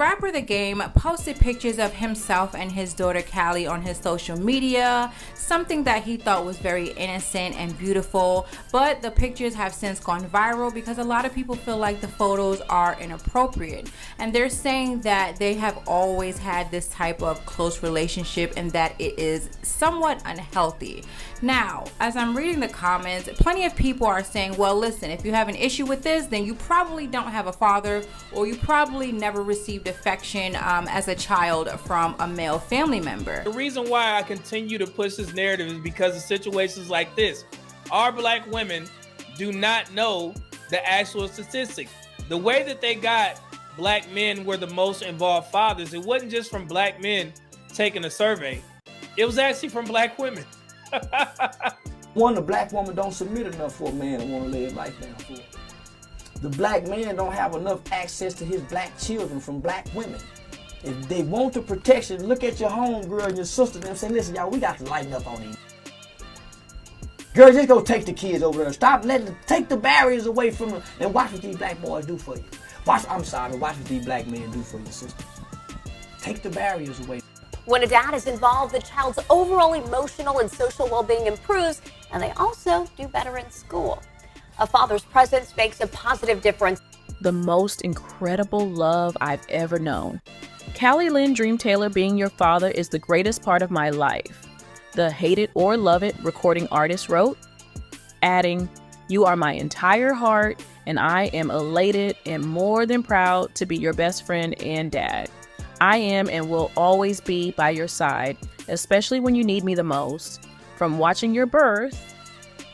Rapper The Game posted pictures of himself and his daughter Cali on his social media, something that he thought was very innocent and beautiful, but the pictures have since gone viral because a lot of people feel like the photos are inappropriate, and they're saying that they have always had this type of close relationship and that it is somewhat unhealthy. Now, as I'm reading the comments, plenty of people are saying, well, listen, if you have an issue with this, then you probably don't have a father, or you probably never received affection as a child from a male family member. The reason why I continue to push this narrative is because of situations like this. Our black women do not know the actual statistics. The way that they got black men were the most involved fathers, it wasn't just from black men taking a survey. It was actually from black women. One, the black woman don't submit enough for a man to want to lay his life down for. The black man don't have enough access to his black children from black women. If they want the protection, look at your home girl and your sister and say, listen, y'all, we got to lighten up on these. Girl, just go take the kids over there. Stop letting them, take the barriers away from them and watch what these black boys do for you. Watch what these black men do for your sister. Take the barriers away. When a dad is involved, the child's overall emotional and social well-being improves, and they also do better in school. A father's presence makes a positive difference. The most incredible love I've ever known. Cali Lynn Dream Taylor being your father is the greatest part of my life. The Hate It or Love It recording artist wrote, adding, you are my entire heart, and I am elated and more than proud to be your best friend and dad. I am and will always be by your side, especially when you need me the most. From watching your birth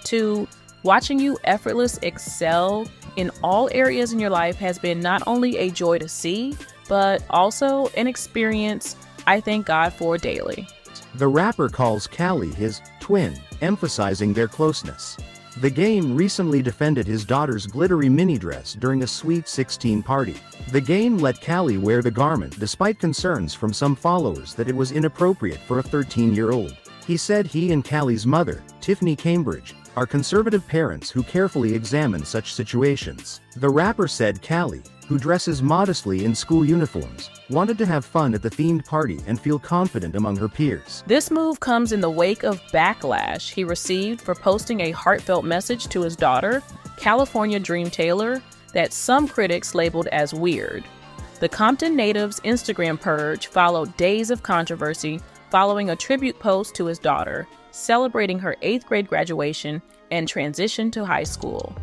to watching you effortlessly excel in all areas in your life has been not only a joy to see, but also an experience I thank God for daily. The rapper calls Cali his twin, emphasizing their closeness. The Game recently defended his daughter's glittery mini dress during a Sweet 16 party. The Game let Cali wear the garment despite concerns from some followers that it was inappropriate for a 13-year-old. He said he and Cali's mother, Tiffany Cambridge, are conservative parents who carefully examine such situations. The rapper said Cali, who dresses modestly in school uniforms, wanted to have fun at the themed party and feel confident among her peers. This move comes in the wake of backlash he received for posting a heartfelt message to his daughter, California Dream Taylor, that some critics labeled as weird. The Compton native's Instagram purge followed days of controversy following a tribute post to his daughter, celebrating her 8th grade graduation and transition to high school.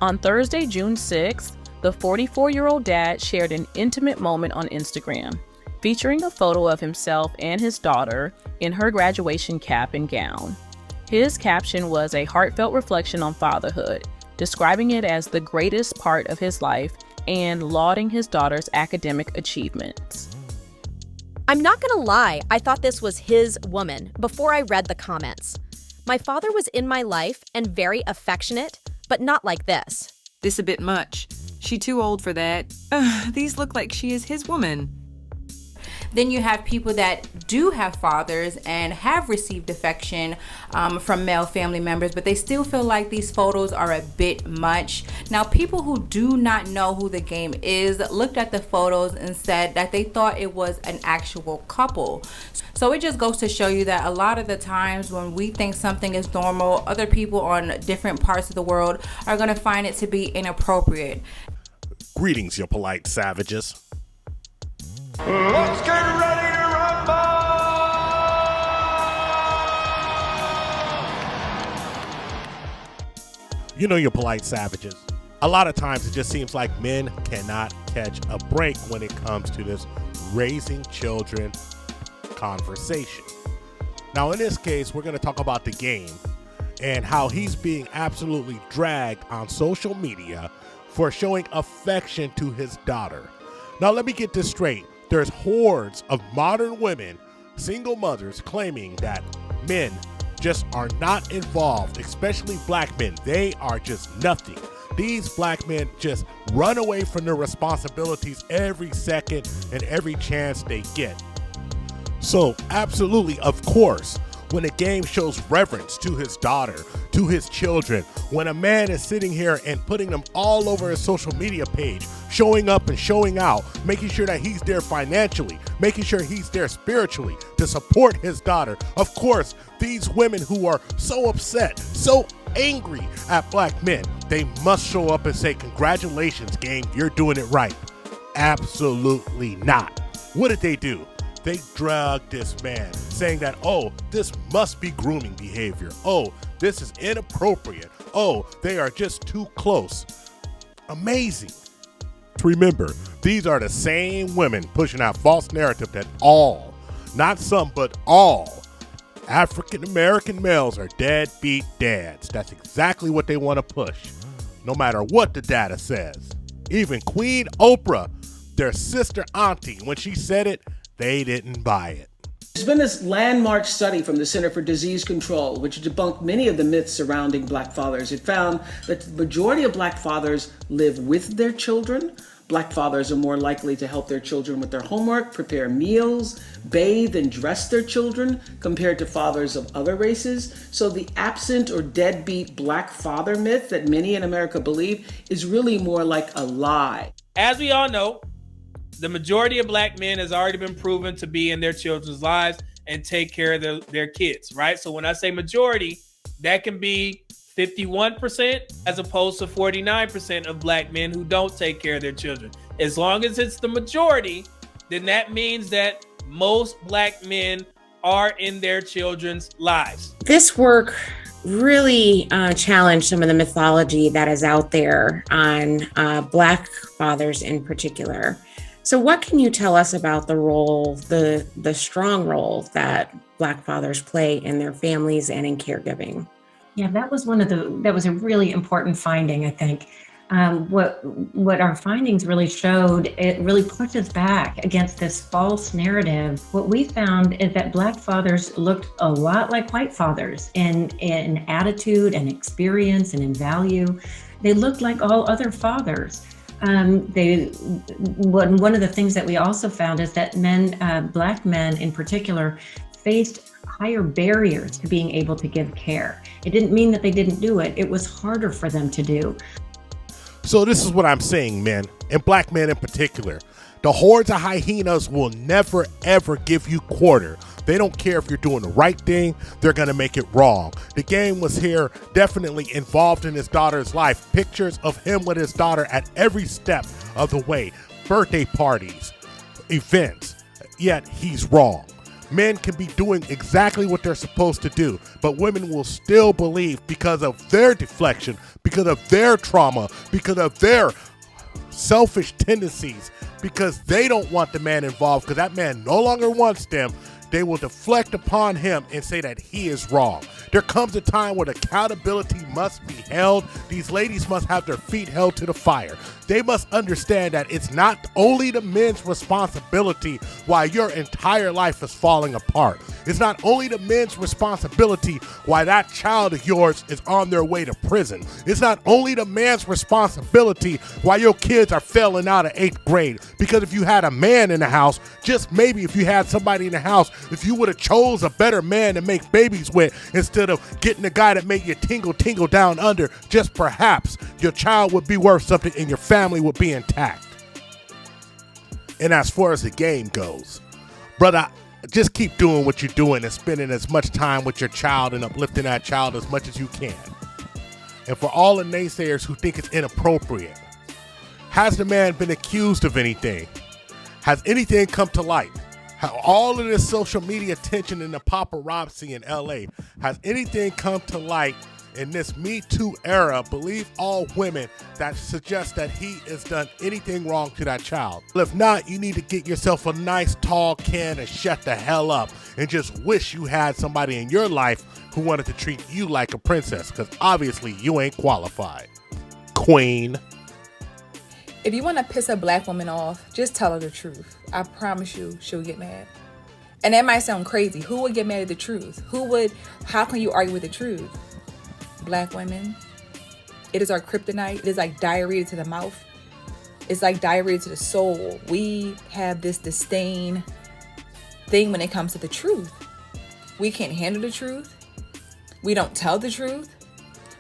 On Thursday, June 6th, the 44-year-old dad shared an intimate moment on Instagram, featuring a photo of himself and his daughter in her graduation cap and gown. His caption was a heartfelt reflection on fatherhood, describing it as the greatest part of his life and lauding his daughter's academic achievements. I'm not gonna lie, I thought this was his woman before I read the comments. My father was in my life and very affectionate, but not like this. This a bit much. She too old for that. These look like she is his woman. Then you have people that do have fathers and have received affection from male family members, but they still feel like these photos are a bit much. Now, people who do not know who The Game is looked at the photos and said that they thought it was an actual couple. So it just goes to show you that a lot of the times when we think something is normal, other people on different parts of the world are going to find it to be inappropriate. Greetings, you polite savages. Let's get ready to rumble! You know, you polite savages. A lot of times it just seems like men cannot catch a break when it comes to this raising children conversation. Now, in this case, we're going to talk about The Game and how he's being absolutely dragged on social media for showing affection to his daughter. Now, let me get this straight. There's hordes of modern women, single mothers, claiming that men just are not involved, especially black men. They are just nothing. These black men just run away from their responsibilities every second and every chance they get. So, absolutely, of course, when a game shows reverence to his daughter, to his children, when a man is sitting here and putting them all over his social media page, showing up and showing out, making sure that he's there financially, making sure he's there spiritually to support his daughter. Of course, these women who are so upset, so angry at black men, they must show up and say, congratulations, game, you're doing it right. Absolutely not. What did they do? They drugged this man, saying that, oh, this must be grooming behavior. Oh, this is inappropriate. Oh, they are just too close. Amazing. Remember, these are the same women pushing out false narrative that all, not some, but all African-American males are deadbeat dads. That's exactly what they want to push, no matter what the data says. Even Queen Oprah, their sister auntie, when she said it, they didn't buy it. There's been this landmark study from the Center for Disease Control, which debunked many of the myths surrounding black fathers. It found that the majority of black fathers live with their children. Black fathers are more likely to help their children with their homework, prepare meals, bathe and dress their children compared to fathers of other races. So the absent or deadbeat black father myth that many in America believe is really more like a lie. As we all know, the majority of black men has already been proven to be in their children's lives and take care of their kids, right? So when I say majority, that can be 51% as opposed to 49% of black men who don't take care of their children. As long as it's the majority, then that means that most black men are in their children's lives. This work really challenged some of the mythology that is out there on black fathers in particular. So what can you tell us about the role, the strong role that black fathers play in their families and in caregiving? Yeah, that was a really important finding, I think. What our findings really showed, it really pushes back against this false narrative. What we found is that black fathers looked a lot like white fathers in attitude and experience and in value. They looked like all other fathers. One of the things that we also found is that black men in particular, faced higher barriers to being able to give care. It didn't mean that they didn't do it. It was harder for them to do. So this is what I'm saying, men, and black men in particular. The hordes of hyenas will never, ever give you quarter. They don't care if you're doing the right thing. They're going to make it wrong. The game was here, definitely involved in his daughter's life. Pictures of him with his daughter at every step of the way. Birthday parties, events, yet he's wrong. Men can be doing exactly what they're supposed to do, but women will still believe because of their deflection, because of their trauma, because of their selfish tendencies, because they don't want the man involved, because that man no longer wants them. They will deflect upon him and say that he is wrong. There comes a time where accountability must be held. These ladies must have their feet held to the fire. They must understand that it's not only the men's responsibility why your entire life is falling apart. It's not only the men's responsibility why that child of yours is on their way to prison. It's not only the man's responsibility why your kids are failing out of 8th grade. Because if you had a man in the house, just maybe if you had somebody in the house, if you would have chose a better man to make babies with instead of getting the guy that made you tingle down under, just perhaps your child would be worth something and your family would be intact. And as far as the game goes, brother, just keep doing what you're doing and spending as much time with your child and uplifting that child as much as you can. And for all the naysayers who think it's inappropriate, has the man been accused of anything? Has anything come to light? All of this social media attention and the paparazzi in LA, has anything come to light in this Me Too era? Believe all women that suggest that he has done anything wrong to that child. If not, you need to get yourself a nice tall can and shut the hell up and just wish you had somebody in your life who wanted to treat you like a princess, because obviously you ain't qualified. Queen. If you want to piss a black woman off, just tell her the truth. I promise you, she'll get mad. And that might sound crazy. Who would get mad at the truth? How can you argue with the truth? Black women. It is our kryptonite. It is like diarrhea to the mouth. It's like diarrhea to the soul. We have this disdain thing when it comes to the truth. we can't handle the truth. We don't tell the truth.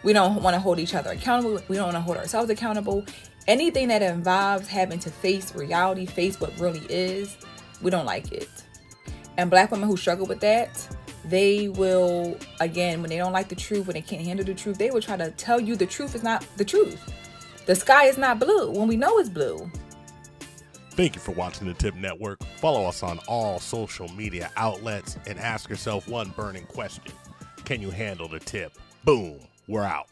We don't want to hold each other accountable. We don't want to hold ourselves accountable. Anything that involves having to face reality, face what really is, we don't like it. And Black women who struggle with that, they will, again, when they don't like the truth, when they can't handle the truth, they will try to tell you the truth is not the truth. The sky is not blue when we know it's blue. Thank you for watching the TIP Network. Follow us on all social media outlets and ask yourself one burning question. Can you handle the tip? Boom, we're out.